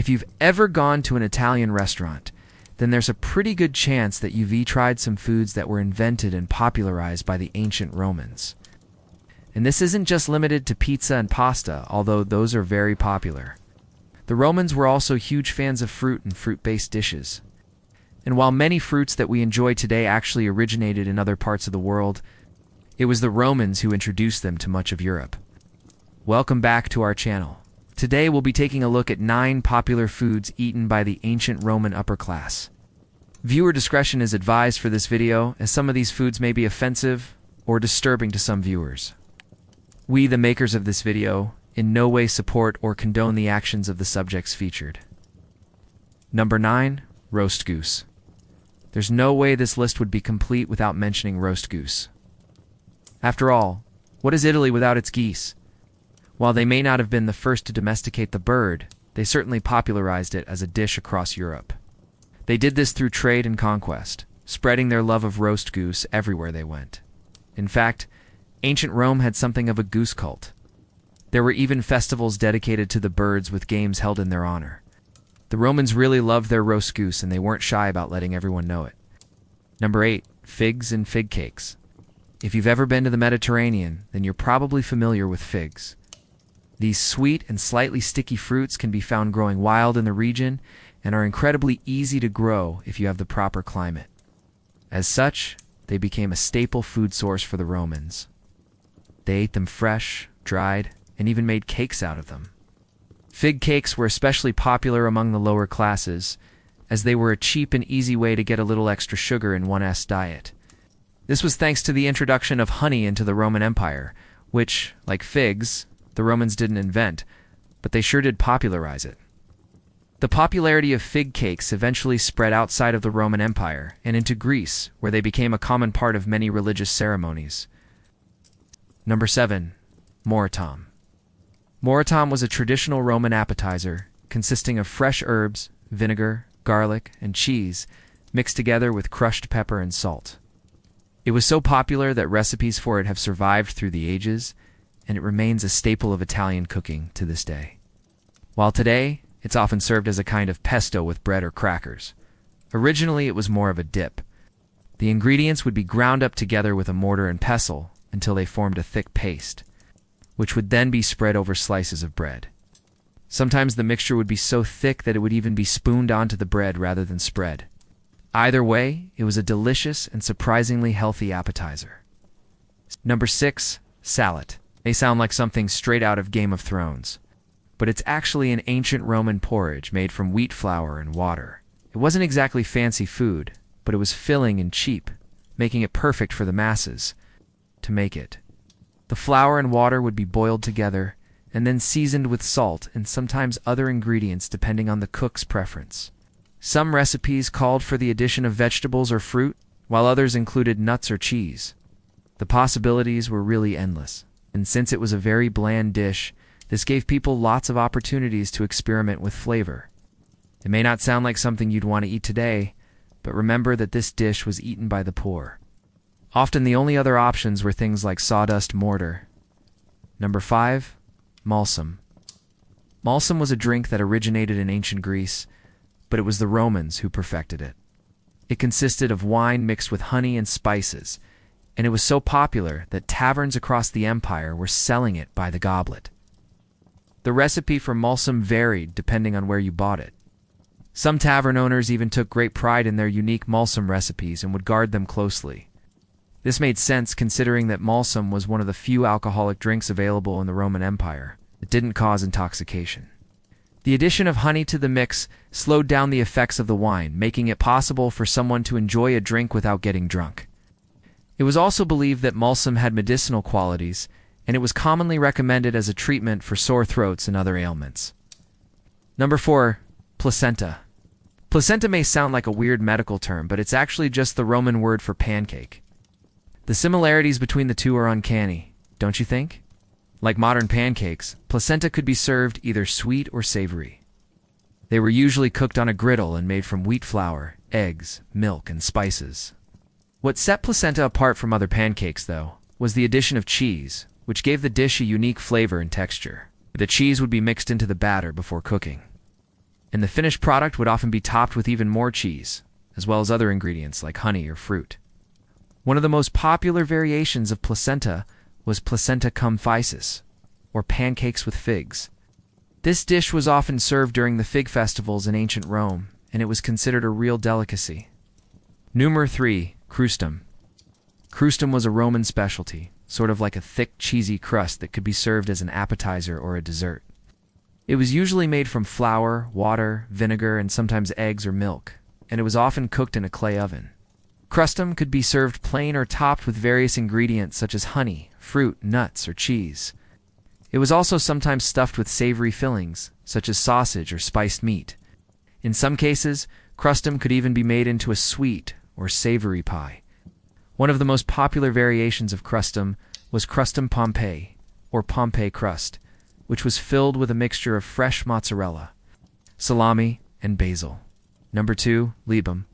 If you've ever gone to an Italian restaurant, then there's a pretty good chance that you've tried some foods that were invented and popularized by the ancient Romans. And this isn't just limited to pizza and pasta, although those are very popular. The Romans were also huge fans of fruit and fruit-based dishes. And while many fruits that we enjoy today actually originated in other parts of the world, it was the Romans who introduced them to much of Europe. Welcome back to our channel. Today we'll be taking a look at 9 popular foods eaten by the ancient Roman upper class. Viewer discretion is advised for this video, as some of these foods may be offensive or disturbing to some viewers. We, the makers of this video, in no way support or condone the actions of the subjects featured. Number 9. Roast goose. There's no way this list would be complete without mentioning roast goose. After all, what is Italy without its geese? While they may not have been the first to domesticate the bird, they certainly popularized it as a dish across Europe. They did this through trade and conquest, spreading their love of roast goose everywhere they went. In fact, ancient Rome had something of a goose cult. There were even festivals dedicated to the birds with games held in their honor. The Romans really loved their roast goose, and they weren't shy about letting everyone know it. Number 8. Figs and fig cakes. If you've ever been to the Mediterranean, then you're probably familiar with figs. These sweet and slightly sticky fruits can be found growing wild in the region and are incredibly easy to grow if you have the proper climate. As such, they became a staple food source for the Romans. They ate them fresh, dried, and even made cakes out of them. Fig cakes were especially popular among the lower classes, as they were a cheap and easy way to get a little extra sugar in one's diet. This was thanks to the introduction of honey into the Roman Empire, which, like figs, the Romans didn't invent, but they sure did popularize it. The popularity of fig cakes eventually spread outside of the Roman Empire and into Greece, where they became a common part of many religious ceremonies. Number 7. Moratom. Moratom was a traditional Roman appetizer consisting of fresh herbs, vinegar, garlic, and cheese mixed together with crushed pepper and salt. It was so popular that recipes for it have survived through the ages, and it remains a staple of Italian cooking to this day. While today, it's often served as a kind of pesto with bread or crackers. Originally, it was more of a dip. The ingredients would be ground up together with a mortar and pestle until they formed a thick paste, which would then be spread over slices of bread. Sometimes the mixture would be so thick that it would even be spooned onto the bread rather than spread. Either way, it was a delicious and surprisingly healthy appetizer. Number 6. Salad. May sound like something straight out of Game of Thrones, but it's actually an ancient Roman porridge made from wheat flour and water. It wasn't exactly fancy food, but it was filling and cheap, making it perfect for the masses to make it. The flour and water would be boiled together and then seasoned with salt and sometimes other ingredients depending on the cook's preference. Some recipes called for the addition of vegetables or fruit, while others included nuts or cheese. The possibilities were really endless, and since it was a very bland dish, this gave people lots of opportunities to experiment with flavor. It may not sound like something you'd want to eat today, but remember that this dish was eaten by the poor. Often the only other options were things like sawdust mortar. Number 5. Malsum. Malsum was a drink that originated in ancient Greece, but it was the Romans who perfected it. It consisted of wine mixed with honey and spices, and it was so popular that taverns across the empire were selling it by the goblet. The recipe for malsum varied depending on where you bought it. Some tavern owners even took great pride in their unique malsum recipes and would guard them closely. This made sense considering that malsum was one of the few alcoholic drinks available in the Roman Empire that didn't cause intoxication. The addition of honey to the mix slowed down the effects of the wine, making it possible for someone to enjoy a drink without getting drunk. It was also believed that malsum had medicinal qualities, and it was commonly recommended as a treatment for sore throats and other ailments. Number 4. Placenta. Placenta may sound like a weird medical term, but it's actually just the Roman word for pancake. The similarities between the two are uncanny, don't you think? Like modern pancakes, placenta could be served either sweet or savory. They were usually cooked on a griddle and made from wheat flour, eggs, milk, and spices. What set placenta apart from other pancakes, though, was the addition of cheese, which gave the dish a unique flavor and texture. The cheese would be mixed into the batter before cooking. and the finished product would often be topped with even more cheese, as well as other ingredients like honey or fruit. One of the most popular variations of placenta was placenta cum facis, or pancakes with figs. This dish was often served during the fig festivals in ancient Rome, and it was considered a real delicacy. Number 3. Crustum. Crustum was a Roman specialty, sort of like a thick, cheesy crust that could be served as an appetizer or a dessert. It was usually made from flour, water, vinegar, and sometimes eggs or milk, and it was often cooked in a clay oven. Crustum could be served plain or topped with various ingredients such as honey, fruit, nuts, or cheese. It was also sometimes stuffed with savory fillings, such as sausage or spiced meat. In some cases, crustum could even be made into a sweet or savory pie. One of the most popular variations of crustum was crustum Pompeii, or Pompeii crust, which was filled with a mixture of fresh mozzarella, salami, and basil. Number 2. Libum.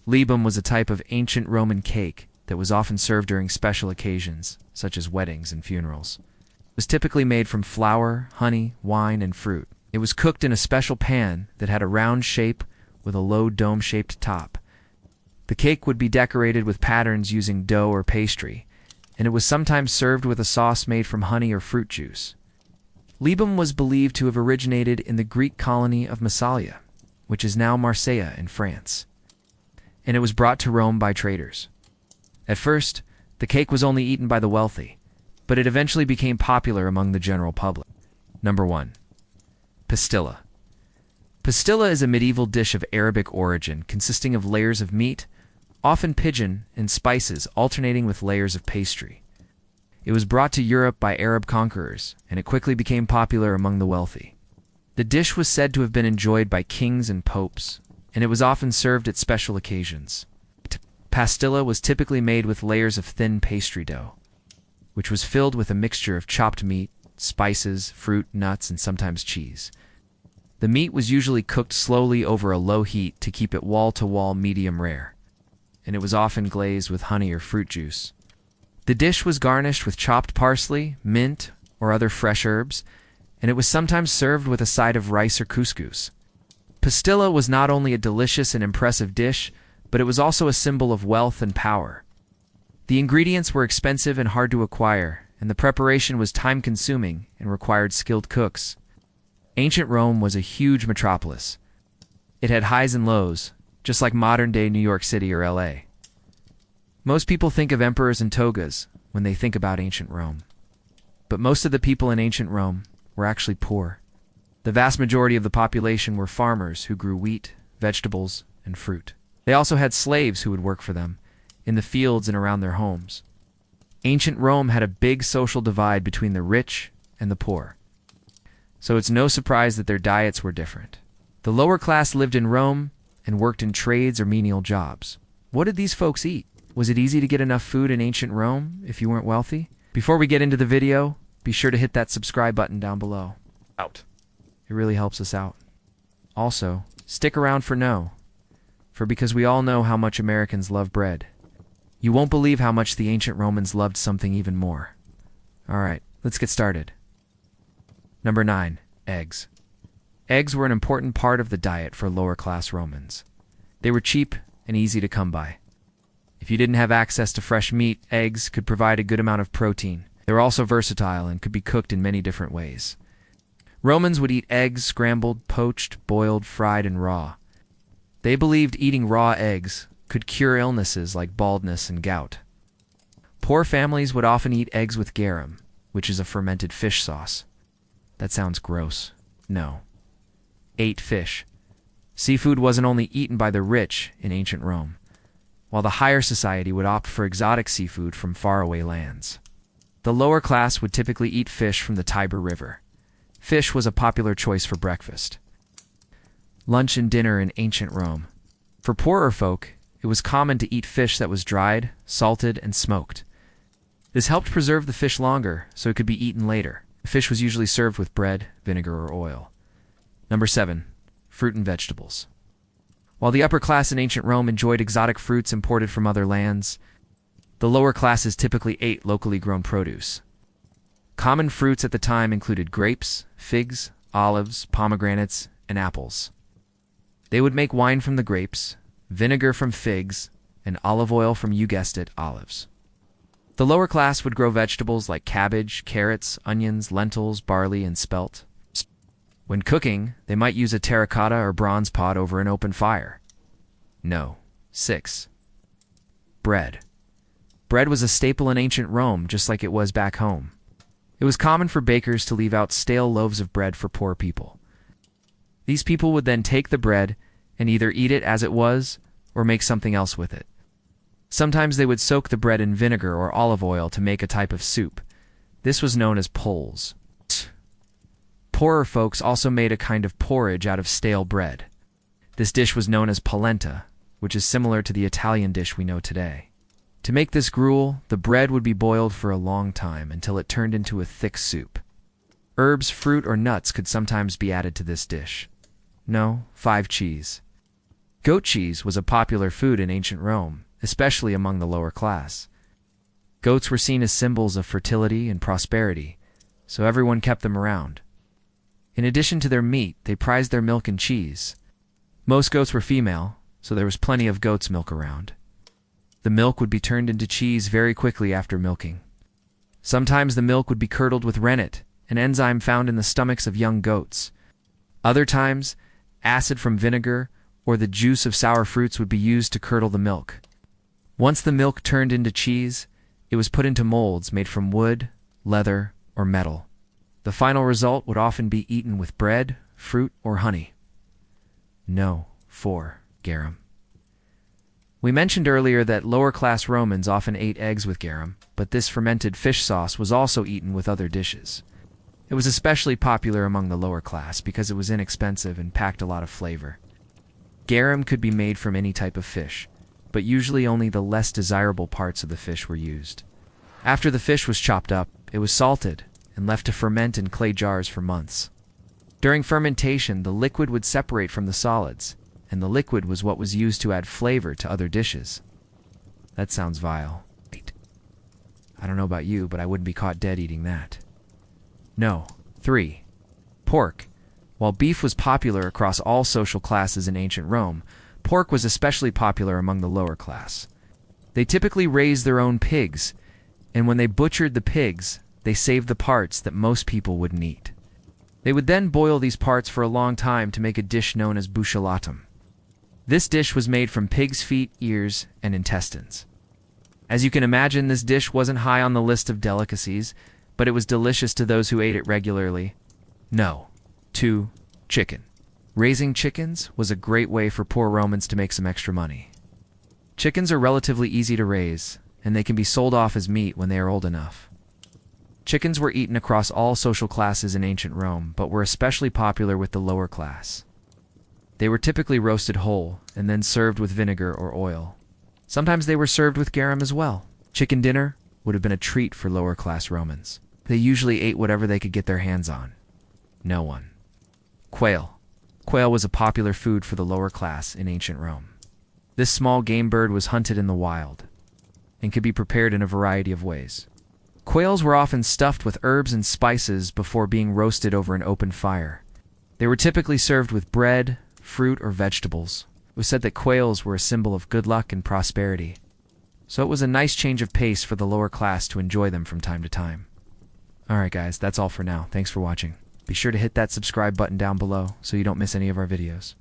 Libum was a type of ancient Roman cake that was often served during special occasions, such as weddings and funerals. It was typically made from flour, honey, wine, and fruit. It was cooked in a special pan that had a round shape with a low dome-shaped top. The cake would be decorated with patterns using dough or pastry, and it was sometimes served with a sauce made from honey or fruit juice. Libum was believed to have originated in the Greek colony of Massalia, which is now Marseille in France, and it was brought to Rome by traders. At first, the cake was only eaten by the wealthy, but it eventually became popular among the general public. Number 1. Pastilla. Pastilla is a medieval dish of Arabic origin consisting of layers of meat, often pigeon, and spices alternating with layers of pastry. It was brought to Europe by Arab conquerors, and it quickly became popular among the wealthy. The dish was said to have been enjoyed by kings and popes, and it was often served at special occasions. Pastilla was typically made with layers of thin pastry dough, which was filled with a mixture of chopped meat, spices, fruit, nuts, and sometimes cheese. The meat was usually cooked slowly over a low heat to keep it wall-to-wall medium rare, and it was often glazed with honey or fruit juice. The dish was garnished with chopped parsley, mint, or other fresh herbs, and it was sometimes served with a side of rice or couscous. Pastilla was not only a delicious and impressive dish, but it was also a symbol of wealth and power. The ingredients were expensive and hard to acquire, and the preparation was time-consuming and required skilled cooks. Ancient Rome was a huge metropolis. It had highs and lows, just like modern-day New York City or LA. Most people think of emperors and togas when they think about ancient Rome. But most of the people in ancient Rome were actually poor. The vast majority of the population were farmers who grew wheat, vegetables, and fruit. They also had slaves who would work for them in the fields and around their homes. Ancient Rome had a big social divide between the rich and the poor, so it's no surprise that their diets were different. The lower class lived in Rome and worked in trades or menial jobs. What did these folks eat? Was it easy to get enough food in ancient Rome if you weren't wealthy? Before we get into the video, be sure to hit that subscribe button down below. It really helps us out. Also, stick around because we all know how much Americans love bread. You won't believe how much the ancient Romans loved something even more. Alright, let's get started. Number 9. Eggs. Eggs were an important part of the diet for lower-class Romans. They were cheap and easy to come by. If you didn't have access to fresh meat, eggs could provide a good amount of protein. They were also versatile and could be cooked in many different ways. Romans would eat eggs scrambled, poached, boiled, fried, and raw. They believed eating raw eggs could cure illnesses like baldness and gout. Poor families would often eat eggs with garum, which is a fermented fish sauce. That sounds gross. No. Ate fish. Seafood wasn't only eaten by the rich in ancient Rome, while the higher society would opt for exotic seafood from faraway lands. The lower class would typically eat fish from the Tiber River. Fish was a popular choice for breakfast, lunch, and dinner in ancient Rome. For poorer folk, it was common to eat fish that was dried, salted, and smoked. This helped preserve the fish longer, so it could be eaten later. The fish was usually served with bread, vinegar, or oil. Number 7. Fruit and vegetables. While the upper class in ancient Rome enjoyed exotic fruits imported from other lands, the lower classes typically ate locally grown produce. Common fruits at the time included grapes, figs, olives, pomegranates, and apples. They would make wine from the grapes, vinegar from figs, and olive oil from, you guessed it, olives. The lower class would grow vegetables like cabbage, carrots, onions, lentils, barley, and spelt. When cooking, they might use a terracotta or bronze pot over an open fire. No. 6. Bread. Bread was a staple in ancient Rome, just like it was back home. It was common for bakers to leave out stale loaves of bread for poor people. These people would then take the bread and either eat it as it was or make something else with it. Sometimes they would soak the bread in vinegar or olive oil to make a type of soup. This was known as pulse. Poorer folks also made a kind of porridge out of stale bread. This dish was known as polenta, which is similar to the Italian dish we know today. To make this gruel, the bread would be boiled for a long time until it turned into a thick soup. Herbs, fruit, or nuts could sometimes be added to this dish. No. 5. Cheese. Goat cheese was a popular food in ancient Rome, especially among the lower class. Goats were seen as symbols of fertility and prosperity, so everyone kept them around. In addition to their meat, they prized their milk and cheese. Most goats were female, so there was plenty of goat's milk around. The milk would be turned into cheese very quickly after milking. Sometimes the milk would be curdled with rennet, an enzyme found in the stomachs of young goats. Other times, acid from vinegar or the juice of sour fruits would be used to curdle the milk. Once the milk turned into cheese, it was put into molds made from wood, leather, or metal. The final result would often be eaten with bread, fruit, or honey. No. 4. Garum. We mentioned earlier that lower-class Romans often ate eggs with garum, but this fermented fish sauce was also eaten with other dishes. It was especially popular among the lower class because it was inexpensive and packed a lot of flavor. Garum could be made from any type of fish, but usually only the less desirable parts of the fish were used. After the fish was chopped up, it was salted and left to ferment in clay jars for months. During fermentation, the liquid would separate from the solids, and the liquid was what was used to add flavor to other dishes. That sounds vile. I don't know about you, but I wouldn't be caught dead eating that. No. 3. Pork. While beef was popular across all social classes in ancient Rome, pork was especially popular among the lower class. They typically raised their own pigs, and when they butchered the pigs, they saved the parts that most people wouldn't eat. They would then boil these parts for a long time to make a dish known as buccellatum. This dish was made from pig's feet, ears, and intestines. As you can imagine, this dish wasn't high on the list of delicacies, but it was delicious to those who ate it regularly. No. 2. Chicken. Raising chickens was a great way for poor Romans to make some extra money. Chickens are relatively easy to raise, and they can be sold off as meat when they are old enough. Chickens were eaten across all social classes in ancient Rome, but were especially popular with the lower class. They were typically roasted whole and then served with vinegar or oil. Sometimes they were served with garum as well. Chicken dinner would have been a treat for lower class Romans. They usually ate whatever they could get their hands on. No one. Quail. Quail was a popular food for the lower class in ancient Rome. This small game bird was hunted in the wild and could be prepared in a variety of ways. Quails were often stuffed with herbs and spices before being roasted over an open fire. They were typically served with bread, fruit, or vegetables. It was said that quails were a symbol of good luck and prosperity, so it was a nice change of pace for the lower class to enjoy them from time to time. Alright guys, that's all for now. Thanks for watching. Be sure to hit that subscribe button down below so you don't miss any of our videos.